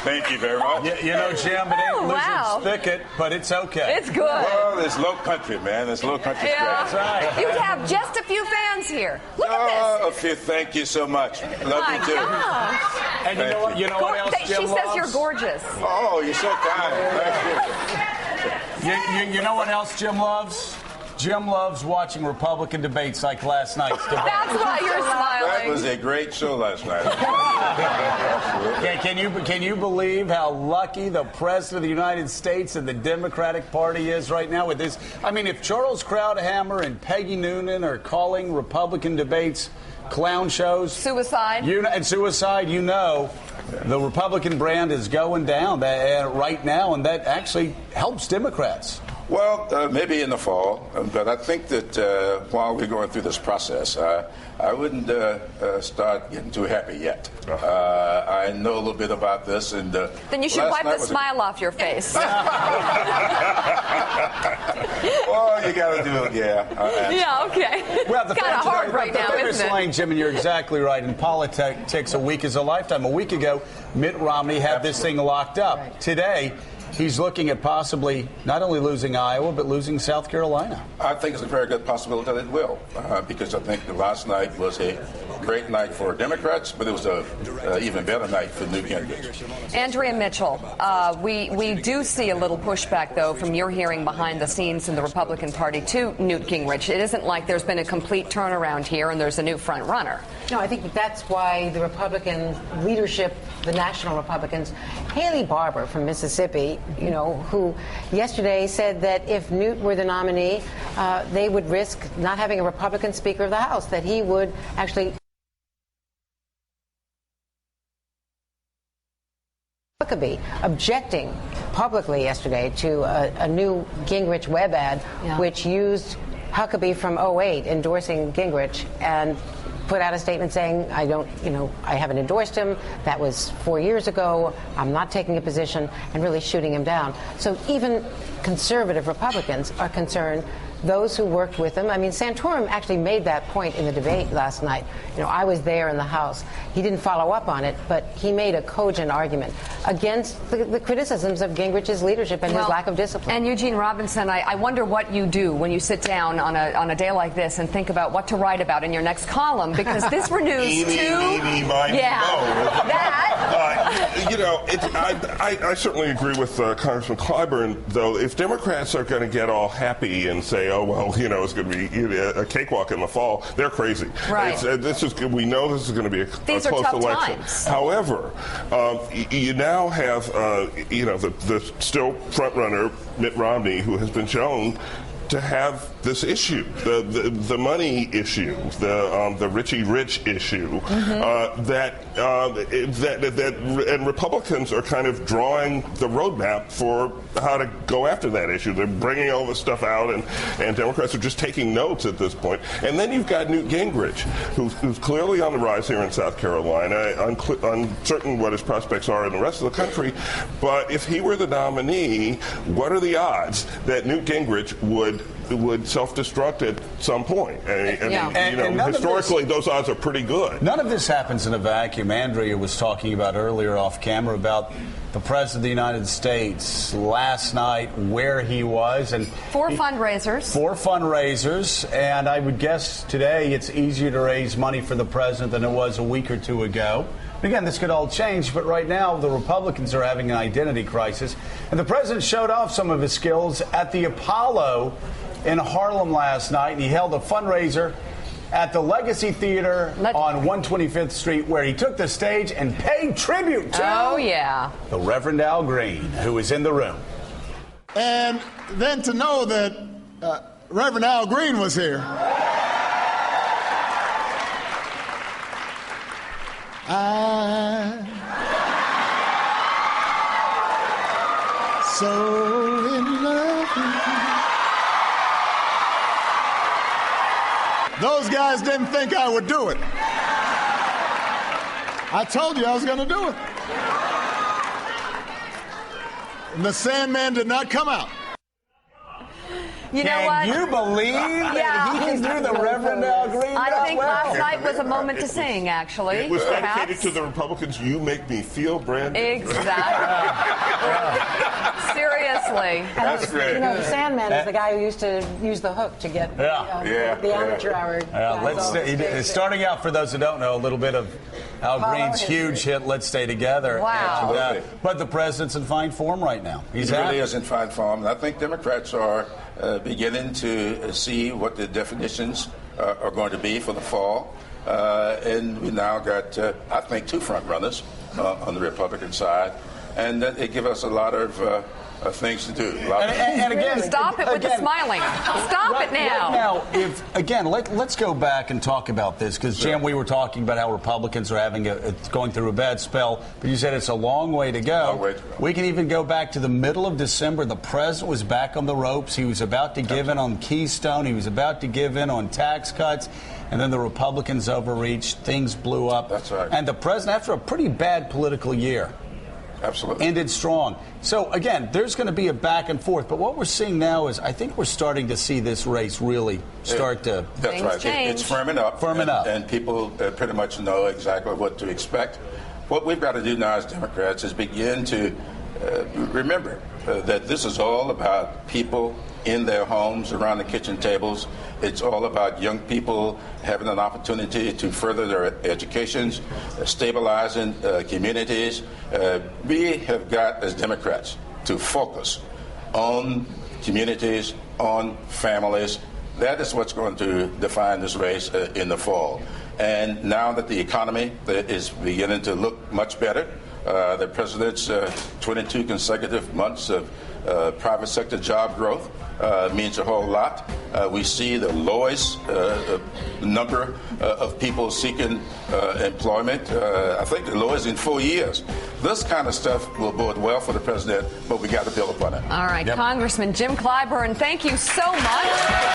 Thank you very much. You know, Jim, it ain't Lizard's thicket, but it's okay. It's good. Well, it's low country, man. It's low country. Yeah. That's right. You'd have just a few fans here. Look at this. A few. Thank you so much. Love My you too. gosh. And you know what else Jim She loves? says you're gorgeous. Oh, you're so kind. Thank you. You know what else Jim loves? Jim loves watching Republican debates like last night's debate. That's why you're smiling. That was a great show last night. Can you believe how lucky the President of the United States and the Democratic Party is right now with this? I mean, if Charles Krauthammer and Peggy Noonan are calling Republican debates clown shows, suicide, you know, the Republican brand is going down right now, and that actually helps Democrats. Well, maybe in the fall, but I think that while we're going through this process, I wouldn't start getting too happy yet. I know a little bit about this, and then you should wipe the smile off your face. Well, you got to do it, yeah. Yeah, okay. Well, the kind of hard right now, isn't it? Lane, Jim, and you're exactly right. In politics, a week is a lifetime. A week ago, Mitt Romney had this thing locked up. Right. Today, he's looking at possibly not only losing Iowa, but losing South Carolina. I think it's a very good possibility that it will, because I think the last night was a great night for Democrats, but it was an even better night for Newt Gingrich. Andrea Mitchell, we do see a little pushback, though, from your hearing behind the scenes in the Republican Party to Newt Gingrich. It isn't like there's been a complete turnaround here and there's a new front runner. No, I think that's why the Republican leadership, the national Republicans, Haley Barbour from Mississippi, you know, who yesterday said that if Newt were the nominee, they would risk not having a Republican Speaker of the House, that he would actually Huckabee objecting publicly yesterday to a new Gingrich web ad, which used Huckabee from 2008 endorsing Gingrich, and put out a statement saying, I haven't endorsed him. That was 4 years ago. I'm not taking a position, and really shooting him down. So even conservative Republicans are concerned. Those who worked with him, I mean, Santorum actually made that point in the debate last night. You know, I was there in the House. He didn't follow up on it, but he made a cogent argument against the criticisms of Gingrich's leadership and his lack of discipline. And Eugene Robinson, I wonder what you do when you sit down on a day like this and think about what to write about in your next column, because this renews I certainly agree with Congressman Clyburn, though. If Democrats are going to get all happy and say, oh, well, you know, it's going to be a cakewalk in the fall, they're crazy. Right. We know this is going to be a close election. Times. However, you now have, the still front runner, Mitt Romney, who has been shown to have this issue, the money issue, the Richie Rich issue, and Republicans are kind of drawing the roadmap for how to go after that issue. They're bringing all this stuff out, and Democrats are just taking notes at this point. And then you've got Newt Gingrich, who's clearly on the rise here in South Carolina, uncertain what his prospects are in the rest of the country. But if he were the nominee, what are the odds that Newt Gingrich would self-destruct at some point? Historically, those odds are pretty good. None of this happens in a vacuum. Andrea was talking about earlier off camera about the President of the United States last night, where he was. And Four fundraisers, and I would guess today it's easier to raise money for the President than it was a week or two ago. Again, this could all change, but right now the Republicans are having an identity crisis. And the President showed off some of his skills at the Apollo in Harlem last night, and he held a fundraiser at the Legacy Theater on 125th Street, where he took the stage and paid tribute to the Reverend Al Green, who was in the room. And then to know that Reverend Al Green was here. So in love with you. Those guys didn't think I would do it. I told you I was going to do it. And the Sandman did not come out. You know what? Can you believe that he can do the Reverend Al Green? I think well? last night was a moment to sing, actually. It was dedicated perhaps. to the Republicans. You make me feel, Brandon. Exactly. Seriously. That's great. You know, the Sandman is the guy who used to use the hook to get the amateur hour. Starting out, for those who don't know, a little bit of Al Green's huge hit, Let's Stay Together. Wow. But the president's in fine form right now. He really is in fine form. And I think Democrats are beginning to see what the definitions are going to be for the fall. And we now got, I think, two front runners on the Republican side. And it gives us a lot of things to do. And again, stop it with the smiling. Stop it now. Right now, let's go back and talk about this, because Jim, we were talking about how Republicans are going through a bad spell, but you said it's a long way to go. We can even go back to the middle of December. The president was back on the ropes. He was about to give in on Keystone. He was about to give in on tax cuts. And then the Republicans overreached. Things blew up. That's right. And the president, after a pretty bad political year, absolutely ended strong. So, again, there's going to be a back and forth. But what we're seeing now is I think we're starting to see this race really start to... That's right. It's firming up. And people pretty much know exactly what to expect. What we've got to do now as Democrats is begin to remember that this is all about people in their homes, around the kitchen tables. It's all about young people having an opportunity to further their educations, stabilizing communities. We have got, as Democrats, to focus on communities, on families. That is what's going to define this race in the fall. And now that the economy is beginning to look much better, the president's 22 consecutive months of private sector job growth means a whole lot. We see the lowest number of people seeking employment. I think the lowest in 4 years. This kind of stuff will bode well for the president, but we got to build upon it. All right, Congressman Jim Clyburn, thank you so much.